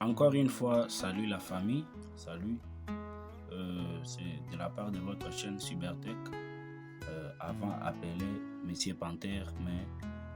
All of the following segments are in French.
Encore une fois, salut la famille, salut. C'est de la part de votre chaîne Cybertech, avant appelé Monsieur Panther, mais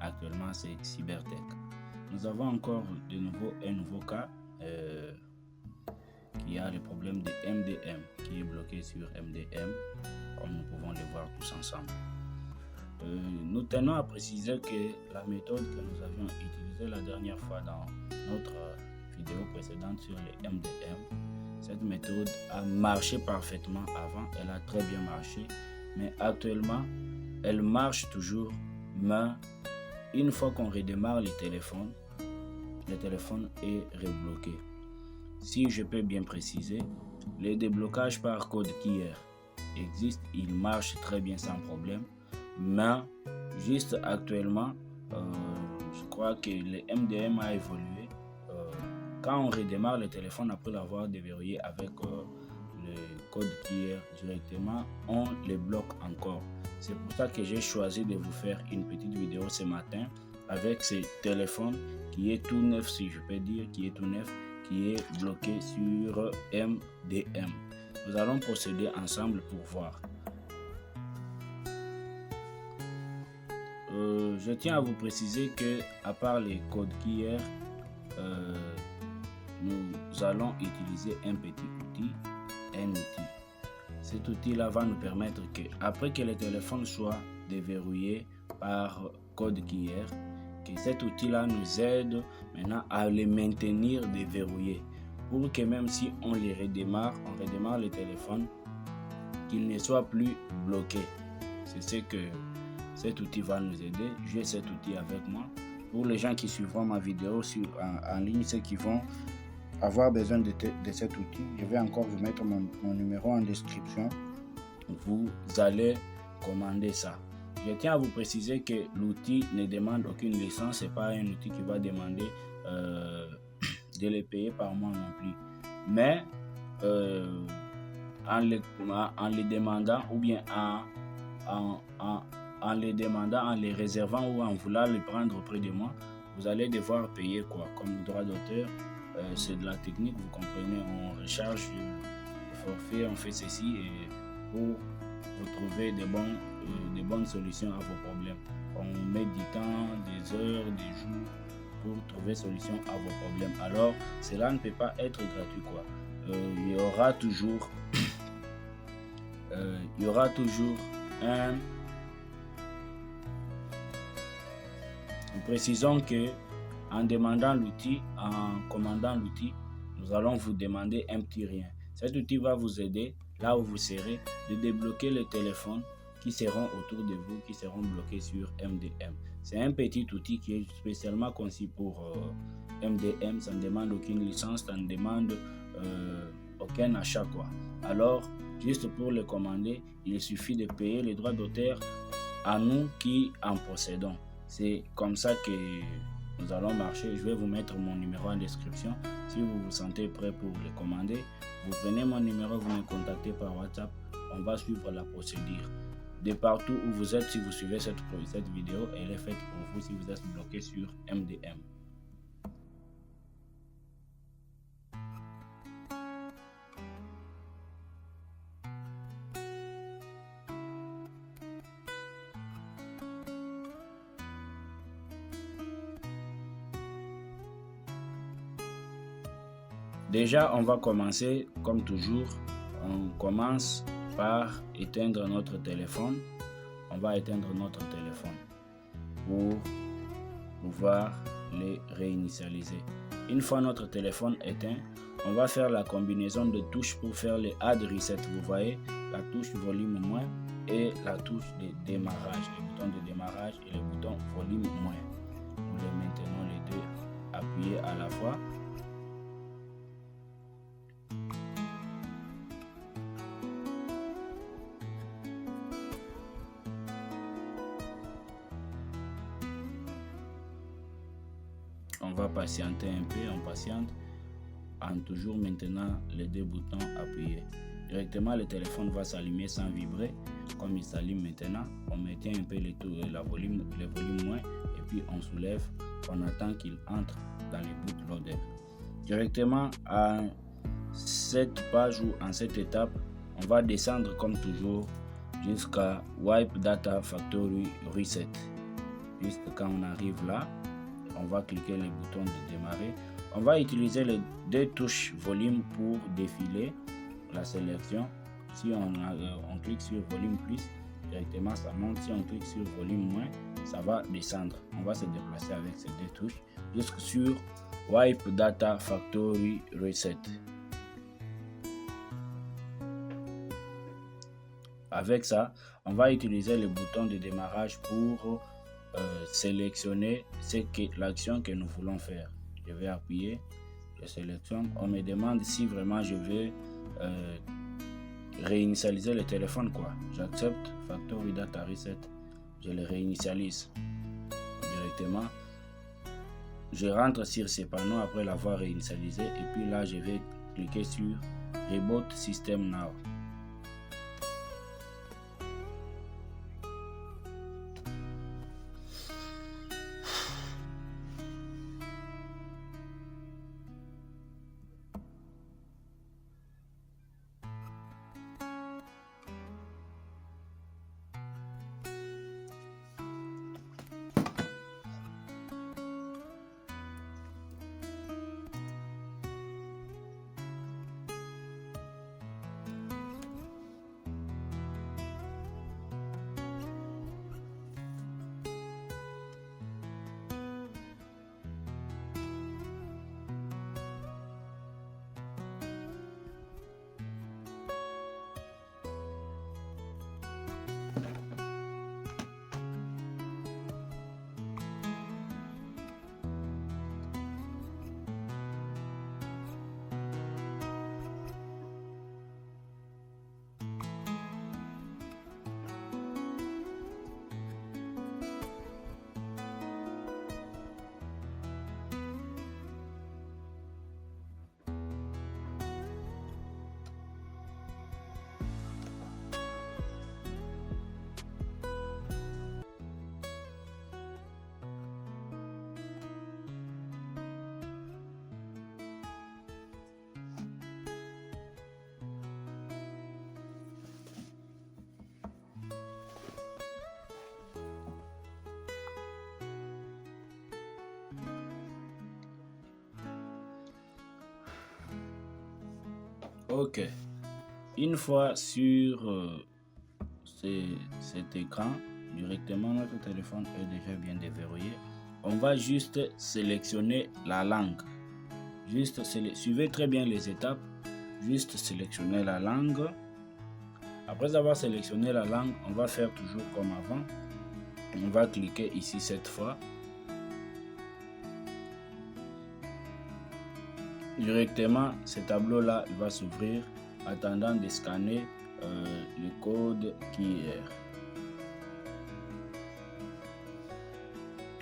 actuellement c'est Cybertech. Nous avons encore de nouveau un nouveau cas qui a le problème de MDM, qui est bloqué sur MDM, comme nous pouvons le voir tous ensemble. Nous tenons à préciser que la méthode que nous avions utilisée la dernière fois dans notre vidéo précédente sur les MDM, cette méthode a marché parfaitement avant, elle a très bien marché, mais actuellement elle marche toujours, mais une fois qu'on redémarre le téléphone est rebloqué. Si je peux bien préciser, le déblocage par code QR existe, il marche très bien sans problème, mais juste actuellement, je crois que le MDM a évolué. Quand on redémarre le téléphone après l'avoir déverrouillé avec le code QR directement, on le bloque encore. C'est pour ça que j'ai choisi de vous faire une petite vidéo ce matin avec ce téléphone qui est tout neuf, si je peux dire, qui est tout neuf, qui est bloqué sur MDM. Nous allons procéder ensemble pour voir. Je tiens à vous préciser que à part les codes QR, nous allons utiliser un petit outil, Cet outil-là va nous permettre que, après que le téléphone soit déverrouillé par code QR, que cet outil-là nous aide maintenant à le maintenir déverrouillé, pour que même si on redémarre le téléphone, qu'il ne soit plus bloqué. C'est ce que cet outil va nous aider. J'ai cet outil avec moi. Pour les gens qui suivront ma vidéo en ligne, ceux qui vont avoir besoin de cet outil, je vais encore vous mettre mon numéro en description. Vous allez commander ça. Je tiens à vous préciser que l'outil ne demande aucune licence. Ce n'est pas un outil qui va demander de les payer par mois non plus. Mais en les demandant ou bien en les demandant, en les réservant ou en voulant les prendre auprès de moi, vous allez devoir payer quoi, comme droit d'auteur. C'est de la technique, vous comprenez, on recharge le forfait, on fait ceci et pour retrouver des bonnes solutions à vos problèmes. On met du temps, des heures, des jours pour trouver solution à vos problèmes. Alors, cela ne peut pas être gratuit, quoi. Il y aura toujours un... Nous précisons que en demandant l'outil, en commandant l'outil, nous allons vous demander un petit rien. Cet outil va vous aider, là où vous serez, de débloquer les téléphones qui seront autour de vous, qui seront bloqués sur MDM. C'est un petit outil qui est spécialement conçu pour MDM. Ça ne demande aucune licence, ça ne demande aucun achat, quoi. Alors, juste pour le commander, il suffit de payer les droits d'auteur à nous qui en possédons. C'est comme ça que nous allons marcher. Je vais vous mettre mon numéro en description. Si vous vous sentez prêt pour le commander, vous prenez mon numéro, vous me contactez par WhatsApp. On va suivre la procédure. De partout où vous êtes, si vous suivez cette vidéo, elle est faite pour vous si vous êtes bloqué sur MDM. Déjà, on va commencer comme toujours. On commence par éteindre notre téléphone. On va éteindre notre téléphone pour pouvoir les réinitialiser. Une fois notre téléphone éteint, on va faire la combinaison de touches pour faire le hard reset. Vous voyez la touche volume moins et la touche de démarrage, le bouton de démarrage et le bouton volume moins. Nous les maintenons les deux appuyés à la fois. On va patienter un peu, on patiente en toujours maintenant les deux boutons appuyés. Directement le téléphone va s'allumer sans vibrer comme il s'allume maintenant. On maintient un peu le volume moins et puis on soulève, on attend qu'il entre dans les bootloader. Directement à cette page ou en cette étape, on va descendre comme toujours jusqu'à Wipe Data Factory Reset. Juste quand on arrive là, on va cliquer le bouton de démarrer. On va utiliser les deux touches volume pour défiler la sélection. Si on clique sur volume plus, directement ça monte. Si on clique sur volume moins, ça va descendre. On va se déplacer avec ces deux touches jusque sur Wipe Data Factory Reset. Avec ça, on va utiliser le bouton de démarrage pour sélectionner l'action que nous voulons faire. Je vais appuyer, je sélectionne. On me demande si vraiment je vais réinitialiser le téléphone, quoi. J'accepte Factory Data Reset, je le réinitialise directement. Je rentre sur ces panneaux après l'avoir réinitialisé et puis là je vais cliquer sur Reboot System Now. Ok, une fois sur cet écran, directement notre téléphone est déjà bien déverrouillé. On va juste sélectionner la langue. Suivez très bien les étapes. Juste sélectionner la langue. Après avoir sélectionné la langue, on va faire toujours comme avant. On va cliquer ici cette fois. Directement, ce tableau-là va s'ouvrir, attendant de scanner le code qui est.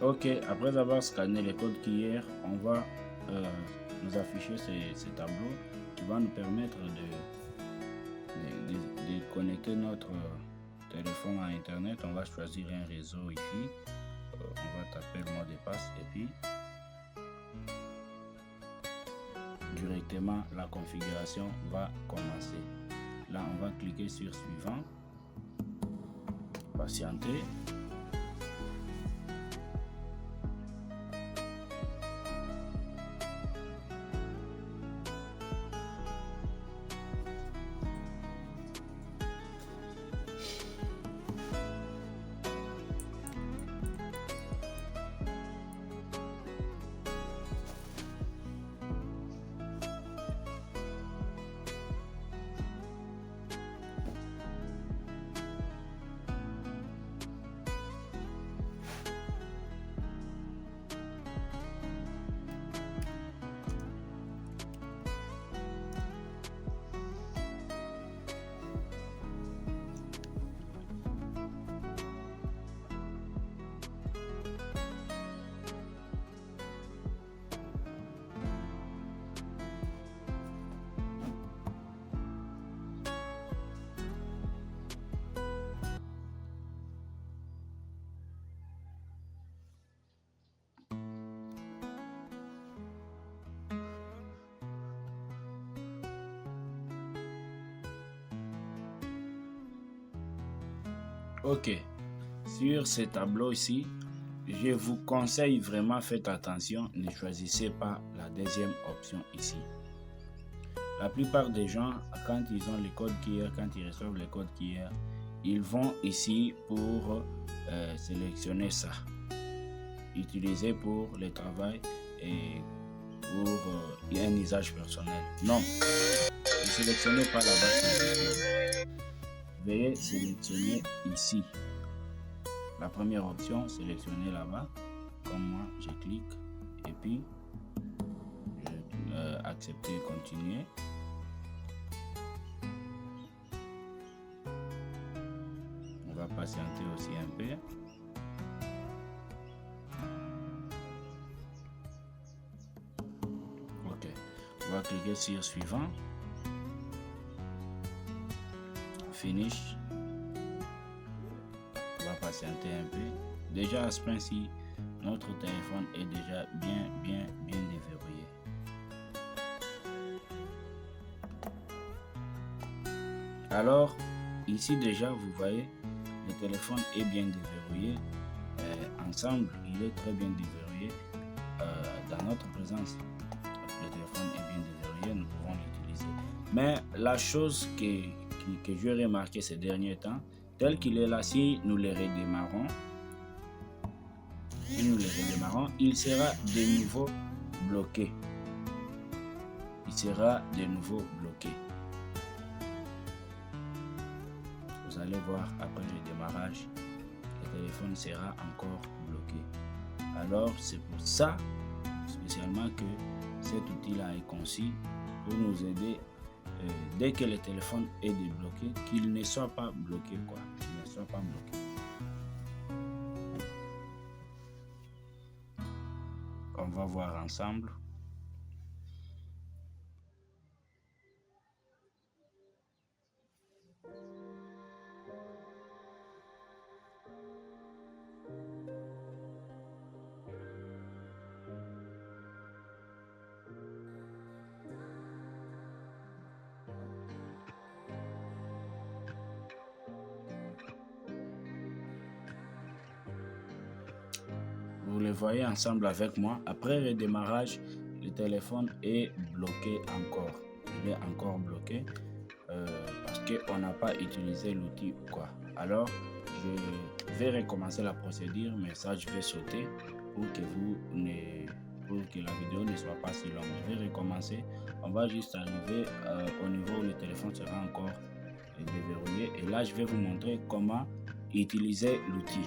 Ok, après avoir scanné le code qui est, on va nous afficher ce tableau qui va nous permettre de connecter notre téléphone à Internet. On va choisir un réseau ici. On va taper le mot de passe et puis directement la configuration va commencer. Là on va cliquer sur suivant, patienter. Ok, sur ce tableau ici, je vous conseille vraiment, faites attention, ne choisissez pas la deuxième option ici. La plupart des gens, quand ils ont les codes QR, quand ils reçoivent les codes QR, ils vont ici pour sélectionner ça, utiliser pour le travail et pour un usage personnel. Non, ne sélectionnez pas là-bas. Veuillez sélectionner ici. La première option, sélectionnez là-bas. Comme moi, je clique et puis je accepter et continuer. On va patienter aussi un peu. Ok, on va cliquer sur suivant. Finish. On va patienter un peu. Déjà à ce point-ci, notre téléphone est déjà bien déverrouillé. Alors, ici déjà, vous voyez, le téléphone est bien déverrouillé. Ensemble, il est très bien déverrouillé. Dans notre présence, le téléphone est bien déverrouillé, nous pouvons l'utiliser. Mais la chose que j'ai remarqué ces derniers temps, tel qu'il est là, si nous le redémarrons, il sera de nouveau bloqué. Il sera de nouveau bloqué. Vous allez voir après le démarrage, le téléphone sera encore bloqué. Alors c'est pour ça spécialement que cet outil-là est conçu pour nous aider dès que le téléphone est débloqué, qu'il ne soit pas bloqué quoi, qu'il ne soit pas bloqué. On va voir ensemble. Vous le voyez ensemble avec moi. Après le démarrage, le téléphone est bloqué encore. Il est encore bloqué parce qu'on n'a pas utilisé l'outil ou quoi. Alors, je vais recommencer la procédure, mais ça, je vais sauter pour que la vidéo ne soit pas si longue. Je vais recommencer. On va juste arriver au niveau où le téléphone sera encore déverrouillé. Et là, je vais vous montrer comment utiliser l'outil.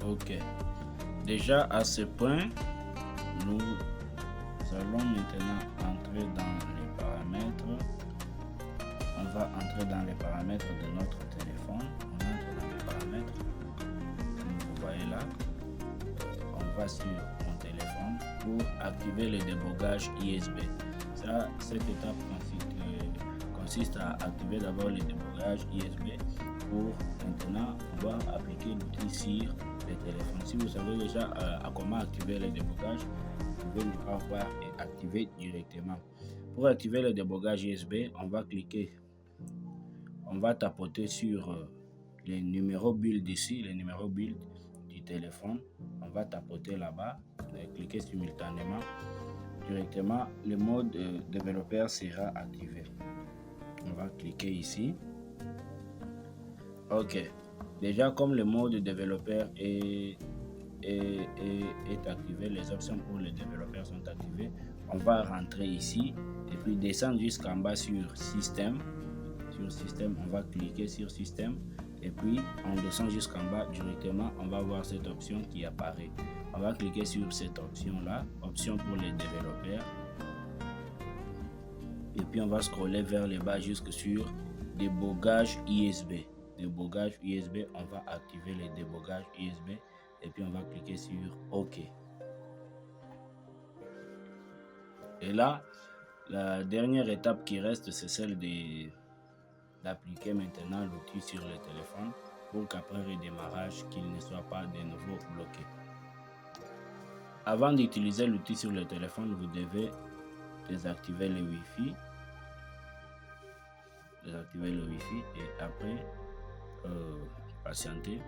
Ok. Déjà à ce point, nous allons maintenant entrer dans les paramètres. On va entrer dans les paramètres de notre téléphone. On entre dans les paramètres. Comme vous voyez là, on va sur mon téléphone pour activer le débogage ISB. Cette étape consiste à activer d'abord le débogage ISB. Pour maintenant, on va appliquer l'outil sur le téléphone. Si vous savez déjà à comment activer le débogage, vous pouvez ne pas voir et activer directement. Pour activer le débogage ISB, on va cliquer, on va tapoter sur les numéros build ici, les numéros build du téléphone. On va tapoter là-bas et cliquer simultanément. Directement, le mode développeur sera activé. On va cliquer ici. Ok. Déjà, comme le mode développeur est activé, les options pour les développeurs sont activées. On va rentrer ici et puis descendre jusqu'en bas sur système. Sur système, on va cliquer sur système et puis on descend jusqu'en bas directement. On va voir cette option qui apparaît. On va cliquer sur cette option là, option pour les développeurs. Et puis on va scroller vers le bas jusque sur débogage ISB. Débogage USB, on va activer le débogage USB et puis on va cliquer sur OK. Et là, la dernière étape qui reste, c'est celle d'appliquer maintenant l'outil sur le téléphone pour qu'après redémarrage, qu'il ne soit pas de nouveau bloqué. Avant d'utiliser l'outil sur le téléphone, vous devez désactiver le Wi-Fi. Désactiver le Wi-Fi et après patienter.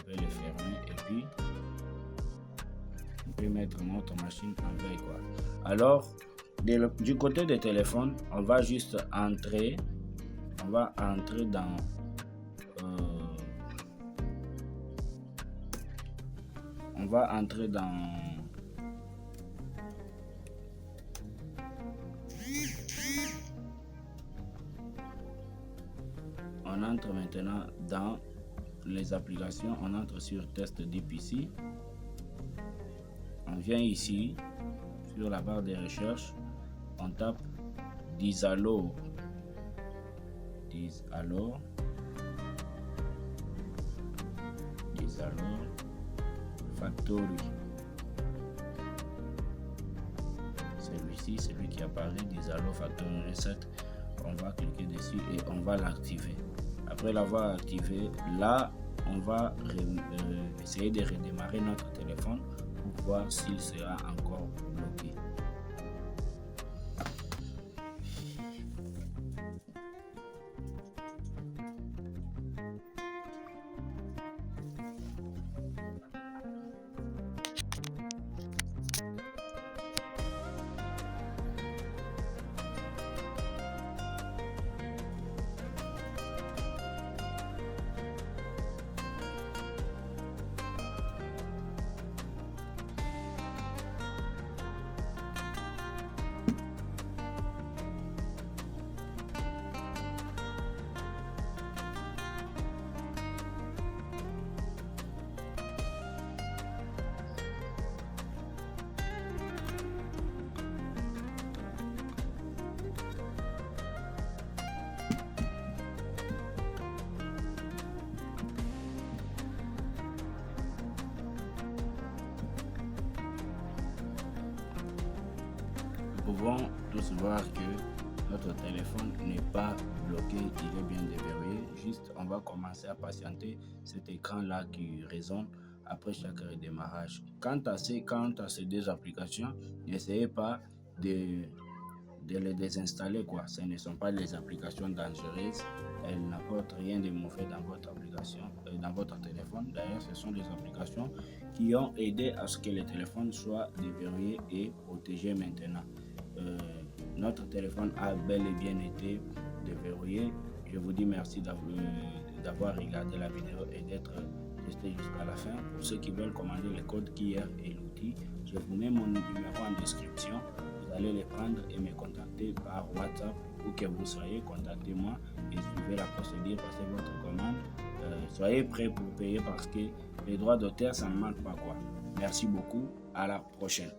Le fermer et puis on peut mettre notre machine en veille quoi. Alors du côté des téléphones, on va juste entrer, on va entrer dans on entre maintenant dans les applications. On entre sur test DPC, on vient ici sur la barre de recherche, on tape Disallo Factory. ici, celui qui apparaît, Disalo Factory Reset. On va cliquer dessus et on va l'activer. Après l'avoir activé, là, on va essayer de redémarrer notre téléphone pour voir s'il sera encore bloqué. Nous pouvons tous voir que notre téléphone n'est pas bloqué, il est bien déverrouillé. Juste, on va commencer à patienter cet écran-là qui résonne après chaque redémarrage. Quant à ces deux applications, n'essayez pas de les désinstaller, quoi. Ce ne sont pas les applications dangereuses. Elles n'apportent rien de mauvais dans votre application, dans votre téléphone. D'ailleurs, ce sont des applications qui ont aidé à ce que le téléphone soit déverrouillé et protégé maintenant. Notre téléphone a bel et bien été déverrouillé. Je vous dis merci d'avoir regardé la vidéo et d'être resté jusqu'à la fin. Pour ceux qui veulent commander le code QR et l'outil, je vous mets mon numéro en description. Vous allez les prendre et me contacter par WhatsApp. Où que vous soyez, contactez-moi et suivez la procédure, passez votre commande. Soyez prêts pour payer parce que les droits d'auteur, ça ne manque pas, quoi. Merci beaucoup, à la prochaine.